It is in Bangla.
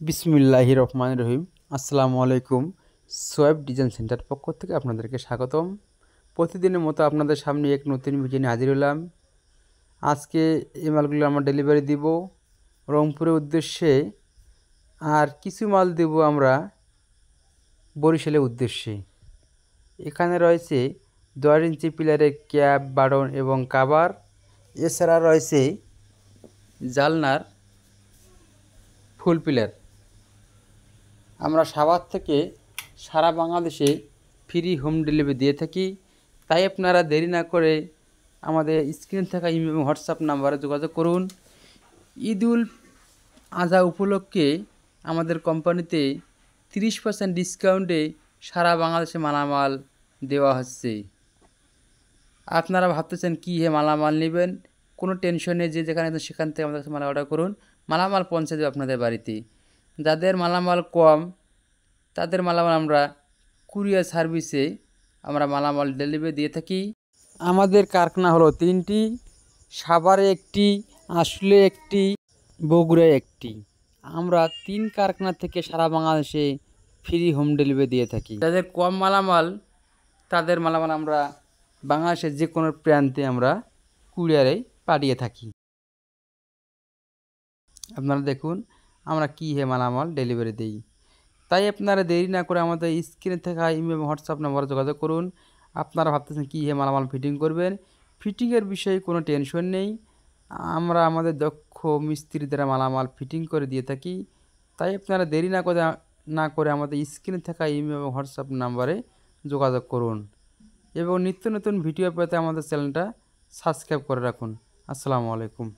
বিসমিল্লাহির রহমানির রহিম। আসসালামু আলাইকুম। সোয়েব ডিজাইন সেন্টার পক্ষ থেকে আপনাদেরকে স্বাগতম। প্রতিদিনের মতো আপনাদের সামনে এক নতুন ভিডিও নিয়ে হাজির হলাম। আজকে এই মালগুলো আমরা ডেলিভারি দিব রংপুরের উদ্দেশ্যে, আর কিছু মাল দেব আমরা বরিশালের উদ্দেশ্যে। এখানে রয়েছে 10 ইঞ্চি পিলারের ক্যাপ, বাটন এবং কাভার। এছাড়া রয়েছে জালনার ফুল পিলার। আমরা সাভার থেকে সারা বাংলাদেশে ফ্রি হোম ডেলিভারি দিয়ে থাকি। তাই আপনারা দেরি না করে আমাদের স্ক্রিনে থাকা ইমেল এবং হোয়াটসঅ্যাপ নাম্বারে যোগাযোগ করুন। ঈদুল আজহা উপলক্ষে আমাদের কোম্পানিতে 30% ডিসকাউন্টে সারা বাংলাদেশে মালামাল দেওয়া হচ্ছে। আপনারা ভাবতেছেন কী মালামাল নেবেন, কোনো টেনশন নেই, যে যেখানে সেখান থেকে আমাদের কাছে মাল অর্ডার করুন, মালামাল পৌঁছে দেবে আপনাদের বাড়িতে। যাদের মালামাল কম তাদের মালামাল আমরা কুরিয়ার সার্ভিসে আমরা মালামাল ডেলিভারি দিয়ে থাকি। আমাদের কারখানা হলো 3টি, সাভারে একটি, আসলে একটি, বগুড়ায় একটি। আমরা 3 কারখানা থেকে সারা বাংলাদেশে ফ্রি হোম ডেলিভারি দিয়ে থাকি। যাদের কম মালামাল তাদের মালামাল আমরা বাংলাদেশের যে কোনো প্রান্তে আমরা কুরিয়ারে পাঠিয়ে থাকি। আপনারা দেখুন আমরা কী মালামাল ডেলিভারি দিই। তাই আপনারা দেরি না করে আমাদের স্ক্রিনে থাকা ইমেল এবং হোয়াটসঅ্যাপ নাম্বারে যোগাযোগ করুন। আপনারা ভাবতেছেন কী মালামাল ফিটিং করবেন, ফিটিংয়ের বিষয়ে কোনো টেনশন নেই। আমরা আমাদের দক্ষ মিস্ত্রি দ্বারা মালামাল ফিটিং করে দিয়ে থাকি। তাই আপনারা দেরি না করে আমাদের স্ক্রিনে থাকা ইমেল এবং হোয়াটসঅ্যাপ নাম্বারে যোগাযোগ করুন এবং নিত্য নতুন ভিডিও পেতে আমাদের চ্যানেলটা সাবস্ক্রাইব করে রাখুন। আসসালামু আলাইকুম।